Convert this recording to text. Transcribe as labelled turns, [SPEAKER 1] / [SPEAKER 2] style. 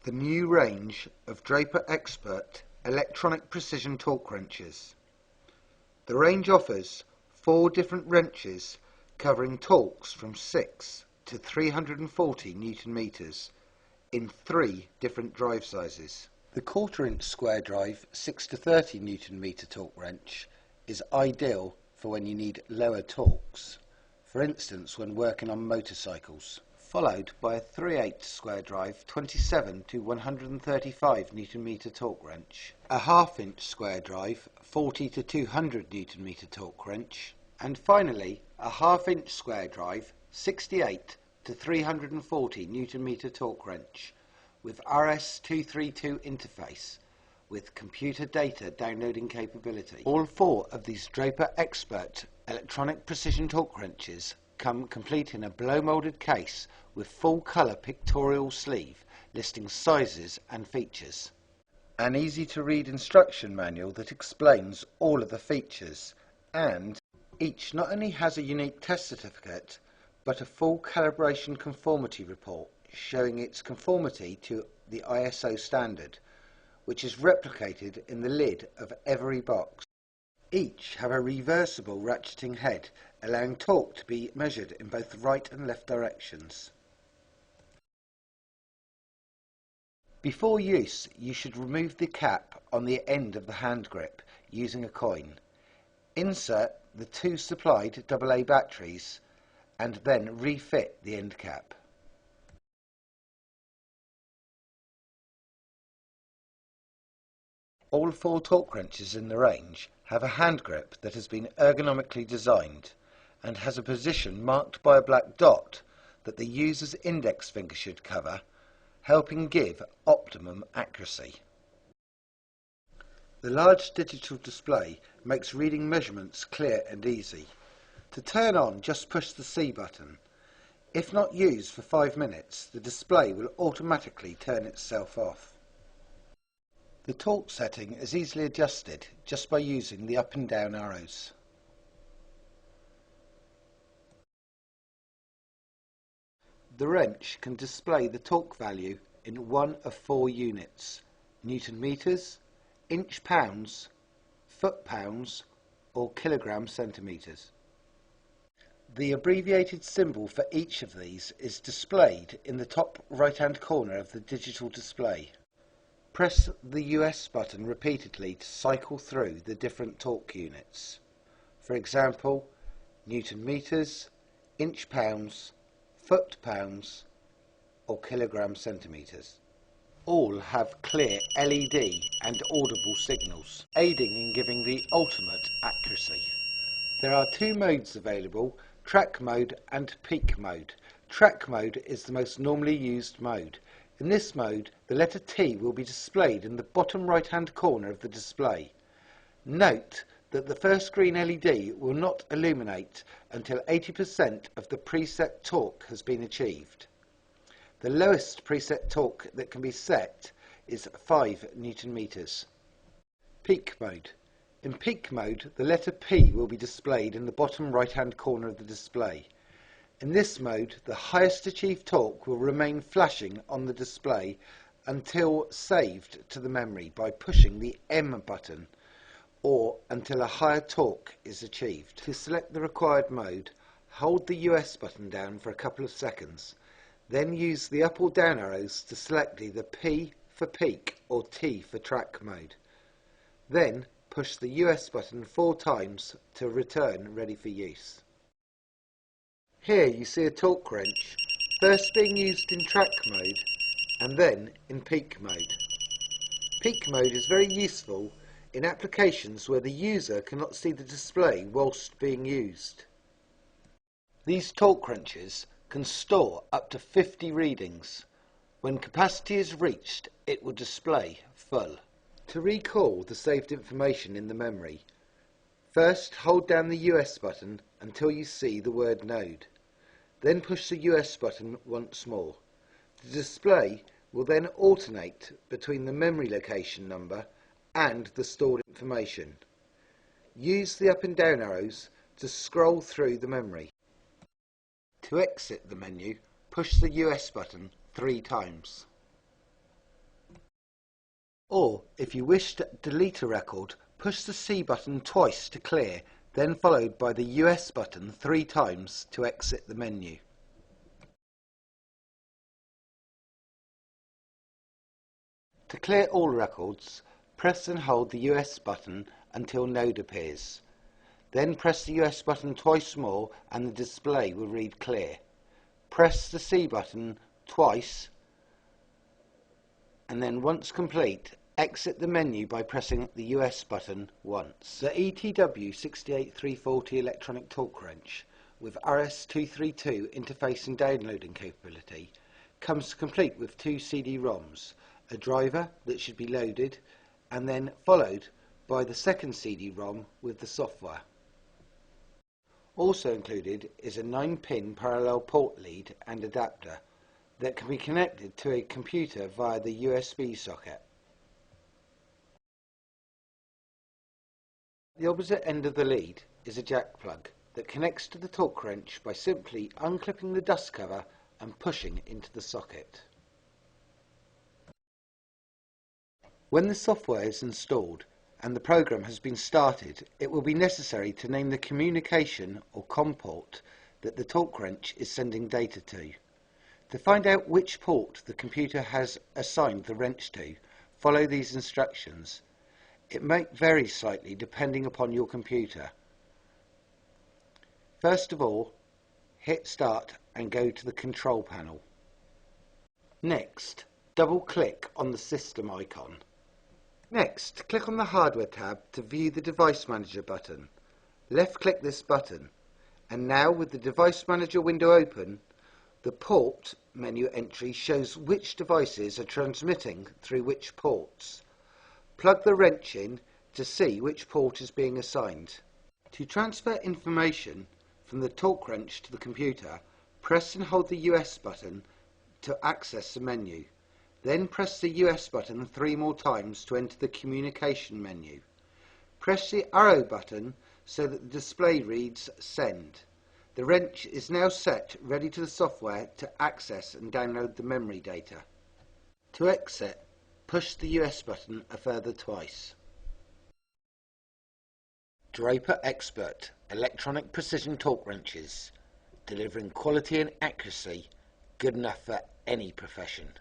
[SPEAKER 1] the new range of Draper Expert electronic precision torque wrenches. The range offers 4 different wrenches covering torques from 6 to 340 Newton meters in 3 different drive sizes. The 1/4 inch square drive 6 to 30 Newton meter torque wrench is ideal for when you need lower torques, for instance when working on motorcycles, followed by a 3/8 square drive 27 to 135 Newton meter torque wrench, a 1/2 inch square drive 40 to 200 Newton meter torque wrench, and finally a 1/2 inch square drive 68 to 340 Newton meter torque wrench with RS-232 interface with computer data downloading capability. All 4 of these Draper Expert electronic precision torque wrenches come complete in a blow moulded case with full colour pictorial sleeve listing sizes and features. An easy to read instruction manual that explains all of the features, and each not only has a unique test certificate but a full calibration conformity report showing its conformity to the ISO standard, which is replicated in the lid of every box. Each have a reversible ratcheting head, allowing torque to be measured in both the right and left directions. Before use, you should remove the cap on the end of the hand grip using a coin. Insert the 2 supplied AA batteries and then refit the end cap. All 4 torque wrenches in the range have a hand grip that has been ergonomically designed and has a position marked by a black dot that the user's index finger should cover, helping give optimum accuracy. The large digital display makes reading measurements clear and easy. To turn on, just push the C button. If not used for 5 minutes, the display will automatically turn itself off. The torque setting is easily adjusted just by using the up and down arrows. The wrench can display the torque value in one of 4 units: Newton meters, inch pounds, foot pounds, or kilogram centimeters. The abbreviated symbol for each of these is displayed in the top right hand corner of the digital display. Press the US button repeatedly to cycle through the different torque units. For example, Newton meters, inch pounds, foot pounds, or kilogram centimeters. All have clear LED and audible signals, aiding in giving the ultimate accuracy. There are 2 modes available: track mode and peak mode. Track mode is the most normally used mode. In this mode, the letter T will be displayed in the bottom right hand corner of the display. Note that the first green LED will not illuminate until 80% of the preset torque has been achieved. The lowest preset torque that can be set is 5 Newton meters. Peak mode. In peak mode, the letter P will be displayed in the bottom right hand corner of the display. In this mode, the highest achieved torque will remain flashing on the display until saved to the memory by pushing the M button, or until a higher torque is achieved. To select the required mode, hold the US button down for a couple of seconds, then use the up or down arrows to select either P for peak or T for track mode. Then push the US button 4 times to return ready for use. Here you see a torque wrench first being used in track mode and then in peak mode. Peak mode is very useful in applications where the user cannot see the display whilst being used. These torque wrenches can store up to 50 readings. When capacity is reached, it will display full. To recall the saved information in the memory, first hold down the US button until you see the word node. Then push the US button once more. The display will then alternate between the memory location number and the stored information. Use the up and down arrows to scroll through the memory. To exit the menu, push the US button 3 times. Or, if you wish to delete a record, push the C button twice to clear, then followed by the US button 3 times to exit the menu. To clear all records, press and hold the US button until Node appears. Then press the US button twice more and the display will read clear. Press the C button twice and then once complete, exit the menu by pressing the US button once. The ETW68340 electronic torque wrench with RS-232 interface and downloading capability comes complete with 2 CD-ROMs, a driver that should be loaded and then followed by the second CD-ROM with the software. Also included is a 9-pin parallel port lead and adapter that can be connected to a computer via the USB socket. At the opposite end of the lead is a jack plug that connects to the torque wrench by simply unclipping the dust cover and pushing into the socket. When the software is installed and the program has been started, it will be necessary to name the communication or COM port that the torque wrench is sending data to. To find out which port the computer has assigned the wrench to, follow these instructions. It may vary slightly depending upon your computer. First of all, hit Start and go to the control panel. Next, double-click on the system icon. Next, click on the Hardware tab to view the Device Manager button. Left-click this button, and now with the Device Manager window open, the port menu entry shows which devices are transmitting through which ports. Plug the wrench in to see which port is being assigned. To transfer information from the torque wrench to the computer, press and hold the US button to access the menu. Then press the US button 3 more times to enter the communication menu. Press the arrow button so that the display reads Send. The wrench is now set ready to the software to access and download the memory data. To exit, push the US button a further twice. Draper Expert electronic precision torque wrenches, delivering quality and accuracy good enough for any profession.